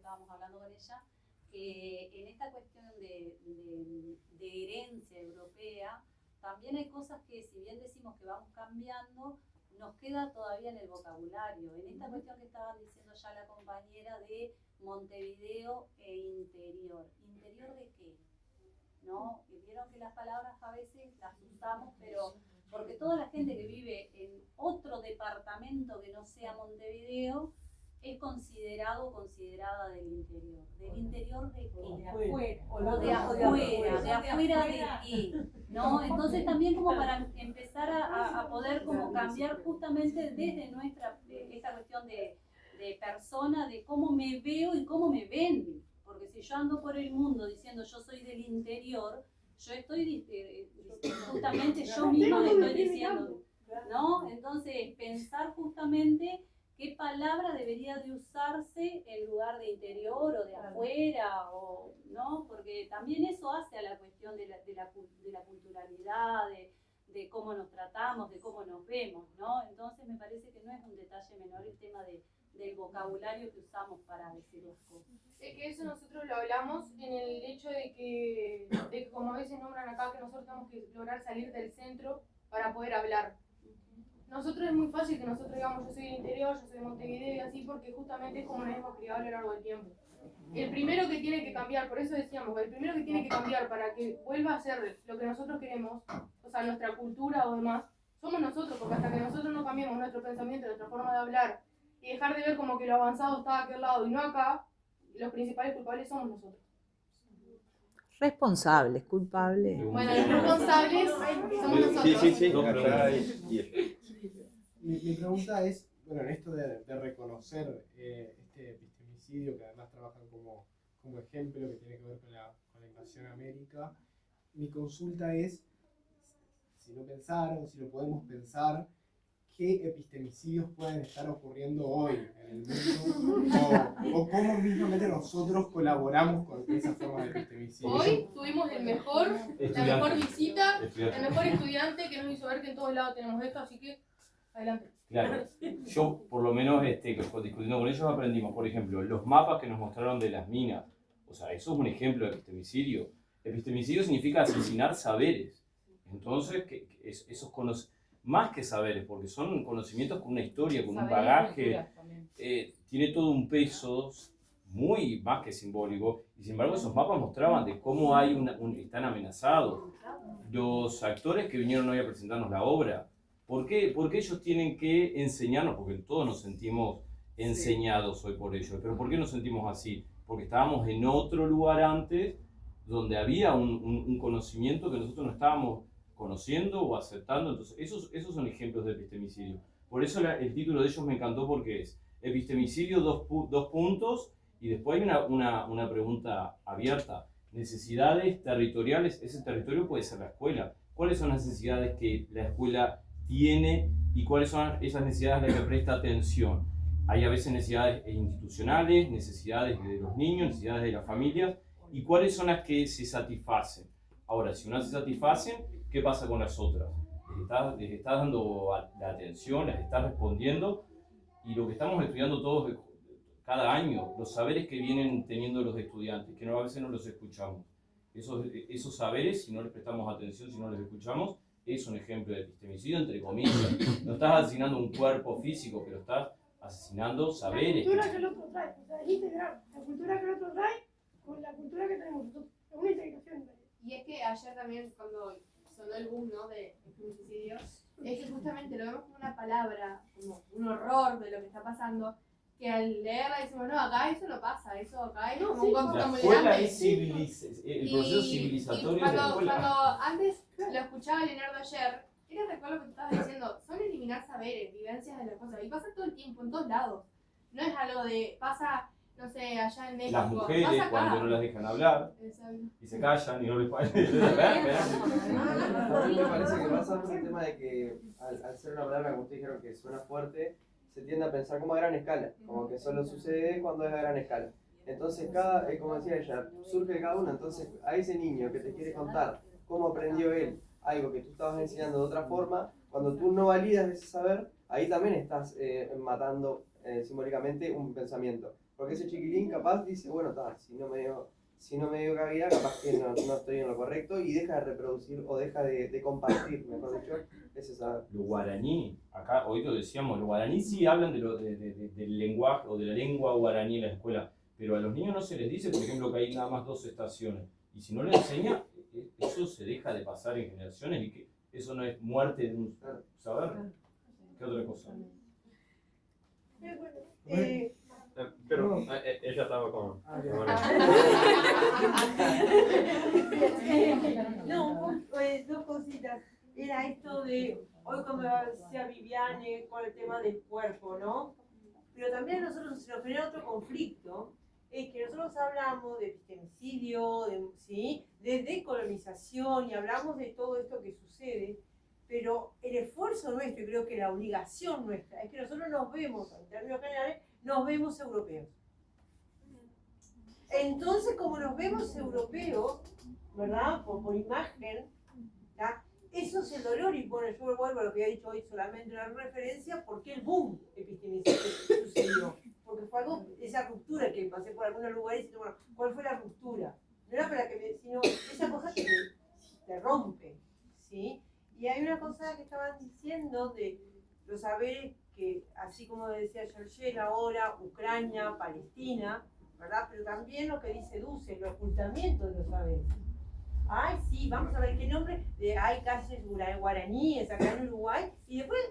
estábamos hablando con ella, que en esta cuestión de herencia europea, también hay cosas que, si bien decimos que vamos cambiando, nos queda todavía en el vocabulario. En esta cuestión que estaban diciendo ya la compañera de Montevideo e interior. ¿Interior de qué? ¿No? Y vieron que las palabras a veces las usamos, pero porque toda la gente que vive en otro departamento que no sea Montevideo es considerado o considerada del interior. ¿Del interior de qué? De afuera. O de afuera. ¿De afuera de qué? ¿No? Entonces también como para empezar a poder como cambiar justamente desde nuestra, esta cuestión de persona, de cómo me veo y cómo me ven. Porque si yo ando por el mundo diciendo yo soy del interior, yo estoy justamente yo mismo le estoy diciendo, ¿no? Entonces pensar justamente qué palabra debería de usarse en lugar de interior o de afuera, o, ¿no? Porque también eso hace a la cuestión de la culturalidad, de cómo nos tratamos, de cómo nos vemos, ¿no? Entonces me parece que no es un detalle menor el tema del vocabulario que usamos para decir las cosas. Es que eso nosotros lo hablamos en el hecho de que como a veces nombran acá, que nosotros tenemos que lograr salir del centro para poder hablar. Nosotros es muy fácil que nosotros digamos yo soy del interior, yo soy de Montevideo y así, porque justamente es como nos hemos criado a lo largo del tiempo. El primero que tiene que cambiar, por eso decíamos, el primero que tiene que cambiar para que vuelva a ser lo que nosotros queremos, o sea, nuestra cultura o demás, somos nosotros, porque hasta que nosotros no cambiemos nuestro pensamiento, nuestra forma de hablar, y dejar de ver como que lo avanzado está a aquel lado y no acá, los principales culpables somos nosotros. Responsables, culpables. Bueno, los responsables somos nosotros. Sí. Mi pregunta es, bueno, en esto de reconocer este epistemicidio, que además trabajan como ejemplo, que tiene que ver con la invasión a América, mi consulta es, si lo pensaron, si lo podemos pensar, ¿qué epistemicidios pueden estar ocurriendo hoy en el mundo? O cómo mismamente nosotros colaboramos con esa forma de epistemicidio. Hoy tuvimos la mejor visita, el mejor estudiante que nos hizo ver que en todos lados tenemos esto, así que adelante. Claro, yo por lo menos discutiendo con ellos aprendimos, por ejemplo, los mapas que nos mostraron de las minas. O sea, eso es un ejemplo de epistemicidio. Epistemicidio significa asesinar saberes. Entonces, esos más que saberes, porque son conocimientos con una historia, con un bagaje, tiene todo un peso muy más que simbólico, y sin embargo esos mapas mostraban de cómo están amenazados. Los actores que vinieron hoy a presentarnos la obra, ¿por qué ellos tienen que enseñarnos? Porque todos nos sentimos enseñados hoy por ellos, pero ¿por qué nos sentimos así? Porque estábamos en otro lugar antes, donde había un conocimiento que nosotros no estábamos conociendo o aceptando. Entonces esos son ejemplos de epistemicidio. Por eso el título de ellos me encantó, porque es epistemicidio dos puntos, y después hay una pregunta abierta. Necesidades territoriales. Ese territorio puede ser la escuela. ¿Cuáles son las necesidades que la escuela tiene y cuáles son esas necesidades a las que presta atención? Hay a veces necesidades institucionales, necesidades de los niños, necesidades de las familias, y cuáles son las que se satisfacen. Ahora, si no se satisfacen, ¿qué pasa con las otras? Les estás dando la atención, les estás respondiendo, y lo que estamos estudiando todos cada año, los saberes que vienen teniendo los estudiantes, que a veces no los escuchamos. Esos saberes, si no les prestamos atención, si no les escuchamos, es un ejemplo de epistemicidio, entre comillas. No estás asesinando un cuerpo físico, pero estás asesinando saberes. La cultura que el otro trae, o sea, es integrar la cultura que el otro trae con la cultura que tenemos nosotros. Es una integración. Y es que ayer también, cuando sonó el boom, ¿no?, de epistemicidio, es que justamente lo vemos como una palabra, como un horror de lo que está pasando, que al leerla decimos, no, acá eso no pasa, eso acá es como un concepto muy grande. El proceso civilizatorio y de la escuela. cuando antes lo escuchaba Leonardo ayer, era tal cual lo que tú estabas diciendo, son eliminar saberes, vivencias de las cosas, y pasa todo el tiempo, en todos lados. No es algo de, pasa, no sé, allá en México. Las mujeres, cuando no las dejan hablar, y se callan y no les parece. A mí me parece que pasa por el tema de que al ser una palabra, como ustedes dijeron, que suena fuerte, se tiende a pensar como a gran escala, como que solo sucede cuando es a gran escala. Entonces, como decía ella, surge de cada uno. Entonces, a ese niño que te quiere contar cómo aprendió él algo que tú estabas enseñando de otra forma, cuando tú no validas ese saber, ahí también estás matando simbólicamente un pensamiento. Porque ese chiquilín capaz dice, bueno, si no me dio cabida, capaz que no estoy en lo correcto y deja de reproducir o deja de compartir, mejor dicho, ese saber. Los guaraní, acá hoy lo decíamos, los guaraní sí hablan del lenguaje o de la lengua guaraní en la escuela, pero a los niños no se les dice, por ejemplo, que hay nada más 2 estaciones. Y si no le enseña, eso se deja de pasar en generaciones y que eso no es muerte de un saber. ¿Qué otra cosa? Pero ella estaba con... No, pues 2 cositas. Era esto de, hoy como decía Viviane, con el tema del cuerpo, ¿no? Pero también a nosotros se nos genera otro conflicto, es que nosotros hablamos de epistemicidio, ¿sí? De decolonización y hablamos de todo esto que sucede, pero el esfuerzo nuestro, y creo que la obligación nuestra, es que nosotros nos vemos, en términos generales, nos vemos europeos. Entonces, como nos vemos europeos, ¿verdad? Por imagen, ¿ya? Eso es el dolor, y bueno, yo vuelvo a lo que he dicho hoy solamente una referencia, porque el boom epistemicista sucedió. Porque fue algo, esa ruptura que pasé por algunos lugares y dije, bueno, ¿cuál fue la ruptura? No era para que me, sino esa cosa que te rompe, ¿sí? Y hay una cosa que estaban diciendo de los saberes que, así como decía Georgette ahora, Ucrania, Palestina, ¿verdad? Pero también lo que dice Duce, el ocultamiento de los saberes. Ay, sí, vamos a ver qué nombre, hay calles guaraníes acá en Uruguay, y después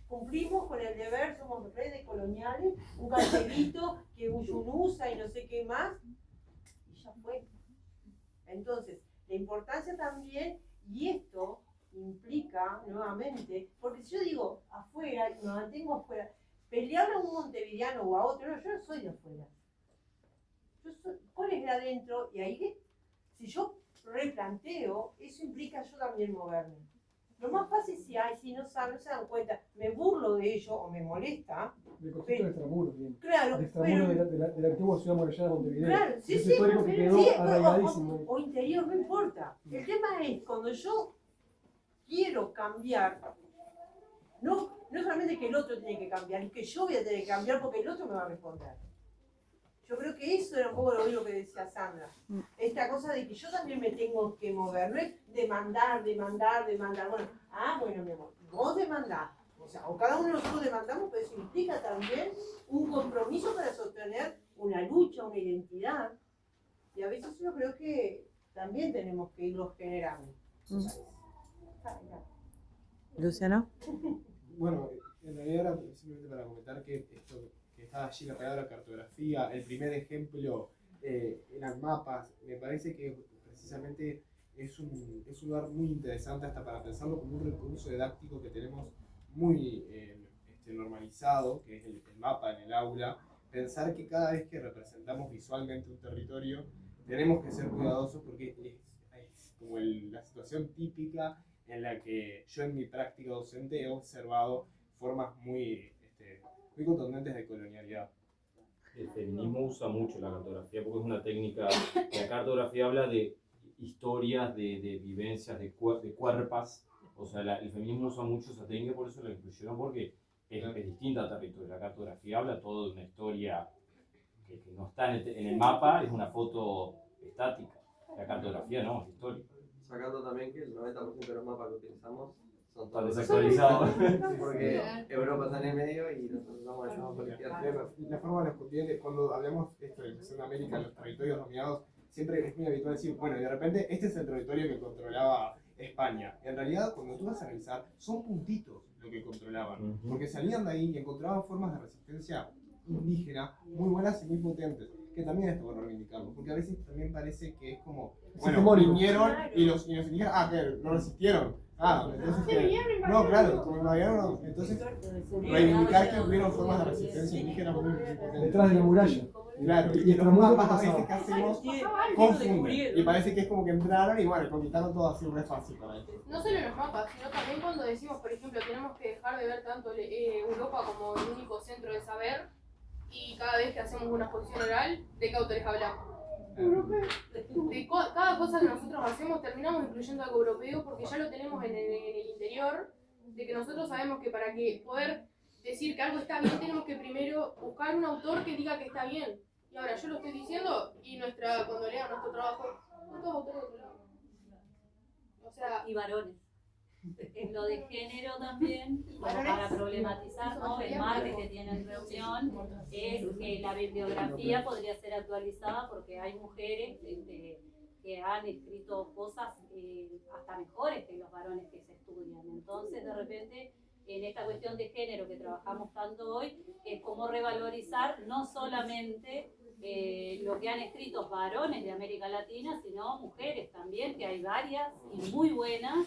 cumplimos con el deber, somos redes coloniales, un cartelito que usa y no sé qué más, y ya fue. Entonces, la importancia también, y esto implica nuevamente, porque si yo digo afuera, y me mantengo afuera, pelearle a un montevideano o a otro, no, yo no soy de afuera. Yo soy, ¿cuál es de adentro? Y ahí, si yo replanteo, eso implica yo también moverme. Lo más fácil si no se dan cuenta, me burlo de ello o me molesta. De concepto de extramuros, bien. Claro, de extramuros de la antigua ciudad murallada de Montevideo. Claro, sí, Ese sí, histórico que quedó arraigadísimo. o interior, no importa. El tema es cuando yo quiero cambiar, no solamente que el otro tiene que cambiar, es que yo voy a tener que cambiar porque el otro me va a responder. Yo creo que eso era un poco lo mismo que decía Sandra. Esta cosa de que yo también me tengo que mover, no es demandar. Bueno, bueno, mi amor, vos demandás. O sea, o cada uno de nosotros demandamos, pero eso implica también un compromiso para sostener una lucha, una identidad. Y a veces yo creo que también tenemos que irlos generando. Luciano. Bueno, en realidad era simplemente para comentar que esto que estaba allí la palabra cartografía, el primer ejemplo eran mapas, me parece que precisamente es un lugar muy interesante hasta para pensarlo como un recurso didáctico que tenemos muy normalizado, que es el mapa en el aula, pensar que cada vez que representamos visualmente un territorio tenemos que ser cuidadosos porque es como la situación típica en la que yo en mi práctica docente he observado formas muy contundentes de colonialidad. El feminismo usa mucho la cartografía porque es una técnica, la cartografía habla de historias, de vivencias, de cuerpos, o sea, el feminismo usa mucho esa técnica, por eso la incluyeron, porque es distinta al territorio. La cartografía habla todo de una historia que no está en el mapa, es una foto estática. La cartografía no, es histórica. Sacando también que el 90% de los mapas que utilizamos son todos desactualizados. Porque Europa está en el medio y nosotros estamos allá por la izquierda. La forma de discutir, cuando hablamos esto de inclusión de América, los territorios dominados, siempre es muy habitual decir, bueno, y de repente este es el territorio que controlaba España. En realidad, cuando tú vas a analizar, son puntitos lo que controlaban, porque salían de ahí y encontraban formas de resistencia indígena muy buenas y muy potentes, que también está bueno reivindicarlo, porque a veces también parece que es como, bueno, vinieron y los indígenas, que no resistieron. Entonces, no, claro, como invadieron, entonces reivindicar que hubieron formas de resistencia indígena muy potentes. Detrás de la muralla. Claro, y los mapas a veces que hacemos confunden, y parece que es como que entraron y bueno, conquistaron todo así re fácil para ellos. No solo en los mapas, sino también cuando decimos, por ejemplo, tenemos que dejar de ver tanto Europa como el único centro de saber, y cada vez que hacemos una exposición oral, ¿de qué autores hablamos? Cada cosa que nosotros hacemos terminamos incluyendo algo europeo porque ya lo tenemos en el interior, de que nosotros sabemos que para que poder decir que algo está bien tenemos que primero buscar un autor que diga que está bien. Y ahora yo lo estoy diciendo y cuando lean nuestro trabajo, no todos autores de otro lado. O sea, Y varones. En lo de género también, para problematizar, ¿no? El martes que tienen reunión es que la bibliografía podría ser actualizada porque hay mujeres que han escrito cosas hasta mejores que los varones que se estudian. Entonces, de repente, en esta cuestión de género que trabajamos tanto hoy, es como revalorizar no solamente lo que han escrito varones de América Latina, sino mujeres también, que hay varias y muy buenas.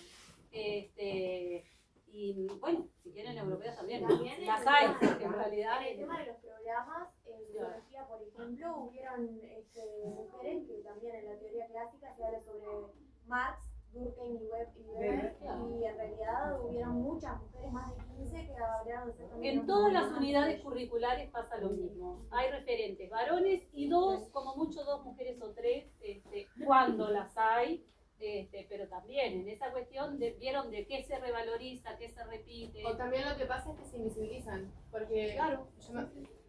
Y bueno, si quieren europeas también, las hay, porque en realidad. En el tema de los programas, en biología, por ejemplo, hubieron mujeres que también en la teoría clásica se habla sobre Marx, Durkheim y Weber, y en realidad hubieron muchas mujeres, más de 15, que hablaron exactamente. En todas las unidades curriculares pasa lo mismo. Hay referentes varones y como mucho dos mujeres o tres, cuando las hay. Pero también en esa cuestión vieron de qué se revaloriza, qué se repite. o también lo que pasa es que se invisibilizan, porque Claro.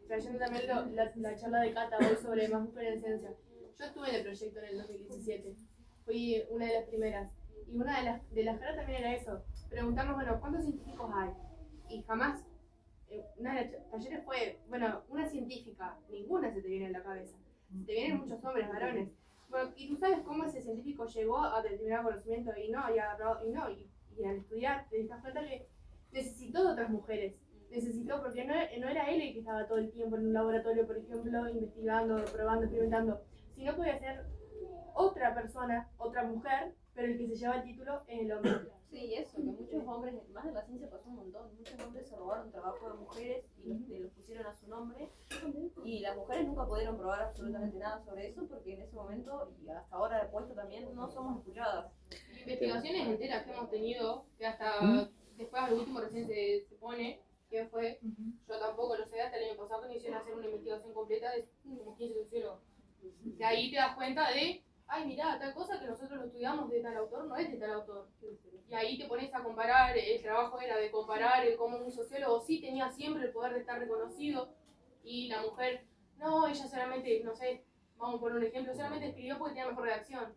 trayendo también la charla de Cata hoy sobre más mujeres en ciencia. Yo estuve en el proyecto en el 2017, fui una de las primeras, y una de las caras también era eso, preguntamos, bueno, ¿cuántos científicos hay? Y jamás, una de las talleres fue, bueno, una científica, ninguna se te viene en la cabeza, se te vienen muchos hombres, varones. Bueno, ¿y tú sabes cómo ese científico llegó a determinado conocimiento y al estudiar te das cuenta que necesitó de otras mujeres? Necesitó, porque no era él el que estaba todo el tiempo en un laboratorio, por ejemplo, investigando, probando, experimentando, sino podía ser otra persona, otra mujer, pero el que se lleva el título es el hombre. Sí, eso, que muchos hombres, más en la ciencia pasó un montón, muchos hombres se robaron trabajo de mujeres y los pusieron a su nombre, y las mujeres nunca pudieron probar absolutamente nada sobre eso porque en ese momento, y hasta ahora de puesto también, no somos escuchadas. Investigaciones enteras que hemos tenido, que hasta después al último recién se pone, que fue, yo tampoco lo sé, hasta el año pasado que nos hicieron hacer una investigación completa de como 15 sociólogos. Que ahí te das cuenta de, ay, mirá, tal cosa que nosotros lo estudiamos de tal autor no es de tal autor. Y ahí te pones a comparar, el trabajo era de comparar cómo un sociólogo sí tenía siempre el poder de estar reconocido y la mujer, no, ella solamente, no sé, vamos a poner un ejemplo, solamente escribió porque tenía mejor redacción.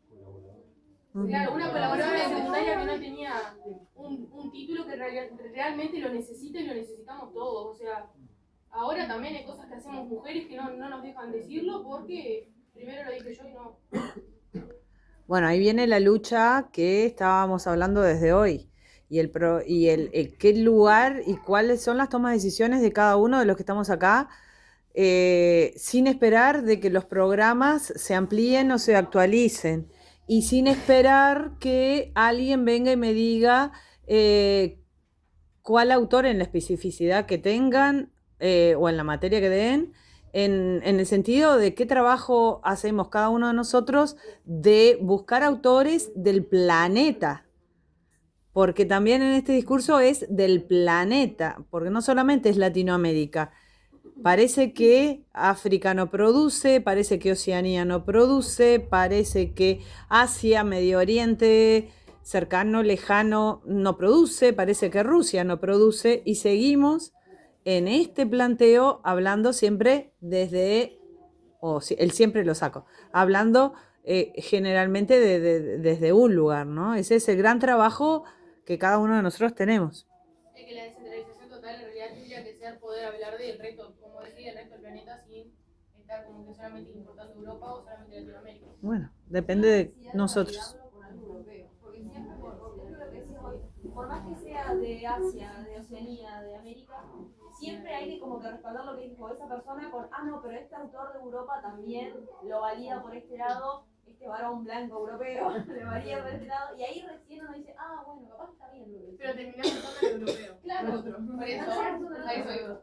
Claro, una colaboradora de secundaria que no tenía un título que realmente lo necesita y lo necesitamos todos. O sea, ahora también hay cosas que hacemos mujeres que no nos dejan decirlo porque primero lo dije yo y no. Bueno, ahí viene la lucha que estábamos hablando desde hoy y qué lugar y cuáles son las tomas de decisiones de cada uno de los que estamos acá, sin esperar de que los programas se amplíen o se actualicen y sin esperar que alguien venga y me diga cuál autor en la especificidad que tengan o en la materia que den, en el sentido de qué trabajo hacemos cada uno de nosotros de buscar autores del planeta, porque también en este discurso es del planeta, porque no solamente es Latinoamérica. Parece que África no produce, parece que Oceanía no produce, parece que Asia, Medio Oriente, cercano, lejano, no produce, parece que Rusia no produce, y seguimos en este planteo hablando siempre desde, él siempre lo saco, hablando generalmente desde un lugar, ¿no? Ese es el gran trabajo que cada uno de nosotros tenemos. Es que la descentralización total en realidad tendría que ser poder hablar del resto, como decía, el resto del planeta sin estar como que solamente importando Europa o solamente Latinoamérica. Bueno, depende de nosotros. Porque siempre, por más que sea de Asia, de Oceanía, de América, siempre hay que como que respaldar lo que dijo esa persona con, no, pero este autor de Europa también lo valida por este lado, este varón blanco europeo lo valida por este lado, y ahí recién uno dice, bueno, capaz está bien lo que dice. Pero terminamos usando el europeo. Claro, otro. Por eso, a eso iba.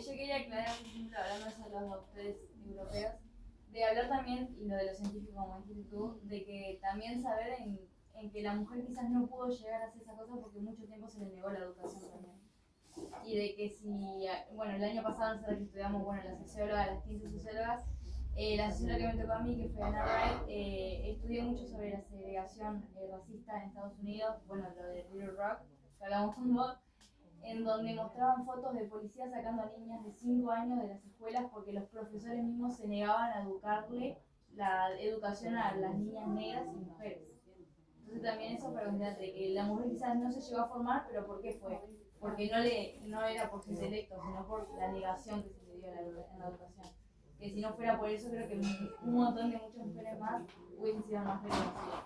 Yo quería aclarar, por ejemplo, hablando de los autores europeos, de hablar también, y lo de los científicos, como dijiste tú, de que también saber en que la mujer quizás no pudo llegar a hacer esa cosa porque mucho tiempo se le negó la educación también. Y de que si, bueno, el año pasado nosotros que estudiamos, las sociólogas, las 15 sociólogas, la socióloga que me tocó a mí, que fue Anna Wright, estudié mucho sobre la segregación racista en Estados Unidos, lo de Little Rock, que hablamos con vos, en donde mostraban fotos de policías sacando a niñas de 5 años de las escuelas porque los profesores mismos se negaban a educarle la educación a las niñas negras y mujeres. Entonces también eso preguntarte, que la mujer quizás no se llegó a formar, pero ¿por qué fue? Porque no era por su intelecto, sino por la negación que se le dio en la educación. Que si no fuera por eso, creo que un montón de muchas mujeres más hubiesen sido más reconocidas.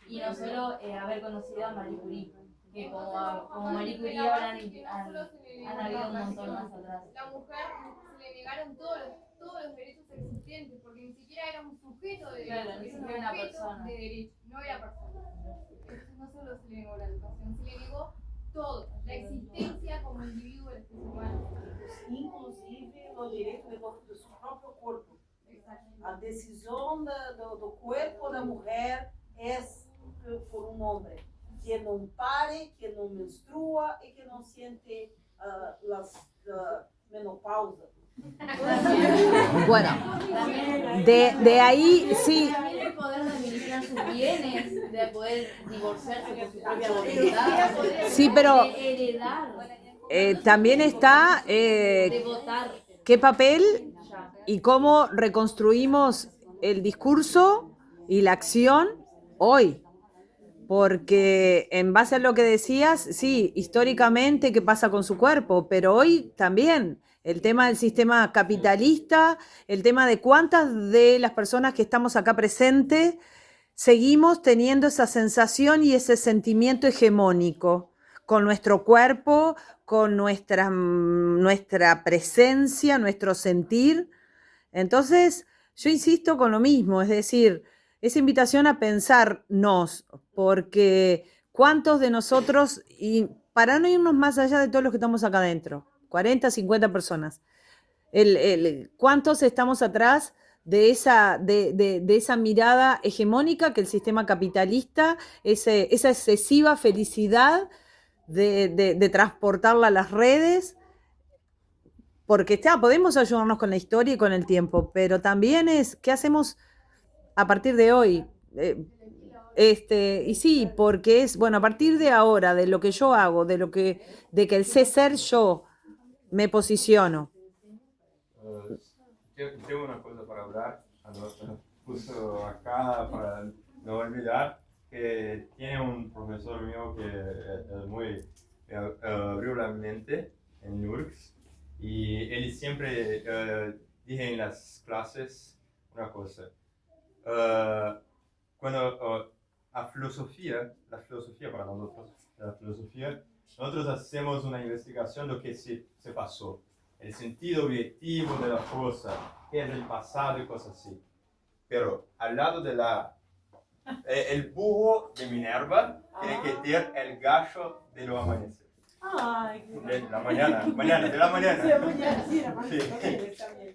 Y no solo haber conocido a Marie Curie, que como Marie Curie han habido un montón más atrás. La mujer se le negaron todos los derechos existentes, porque ni siquiera era un sujeto de derechos, Claro, ni era siquiera un una sujeto persona. de derechos, no era persona. Entonces no solo se le negó la educación, se le negó todo, la existencia como individuo del ser humano. Inclusive o direito do seu próprio corpo. Exacto. A decisão do corpo da mulher é por um homem que não pare, que não menstrua e que não sente menopausa. Bueno, de ahí sí. También el poder de administrar sus bienes, de poder divorciarse con su propia voluntad, Sí, pero de heredar, también está de votar. qué papel y cómo reconstruimos el discurso y la acción hoy. Porque en base a lo que decías, sí, históricamente qué pasa con su cuerpo, pero hoy también el tema del sistema capitalista, el tema de cuántas de las personas que estamos acá presentes seguimos teniendo esa sensación y ese sentimiento hegemónico con nuestro cuerpo, con nuestra presencia, nuestro sentir. Entonces, yo insisto con lo mismo, es decir, esa invitación a pensarnos, porque cuántos de nosotros, y para no irnos más allá de todos los que estamos acá adentro, 40, 50 personas, cuántos estamos atrás de esa mirada hegemónica que el sistema capitalista, esa excesiva felicidad de transportarla a las redes, porque podemos ayudarnos con la historia y con el tiempo, pero también es qué hacemos a partir de hoy. Y sí, porque es, bueno, a partir de ahora, de lo que yo hago, de que el ser yo me posiciono. Tengo una cosa para hablar, puso acá para no olvidar que tiene un profesor mío que abrió la mente en NURCS y él siempre dije en las clases una cosa. Cuando la filosofía para nosotros hacemos una investigación de lo que se pasó, el sentido objetivo de la cosa, qué es el pasado y cosas así. Pero al lado de el burro de Minerva tiene que tener el gallo de los amanecer. Ay, De la mañana. Sí, mañana, sí, la mañana. Sí. Está bien.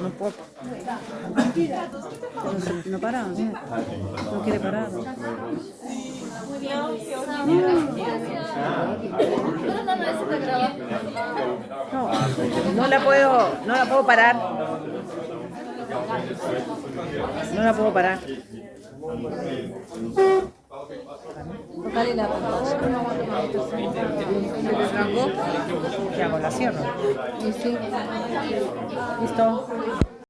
No puedo. No para, no quiere parar. No la puedo parar. No la puedo parar. Vale la ¿Qué hago? ¿La cierro? Sí. Listo.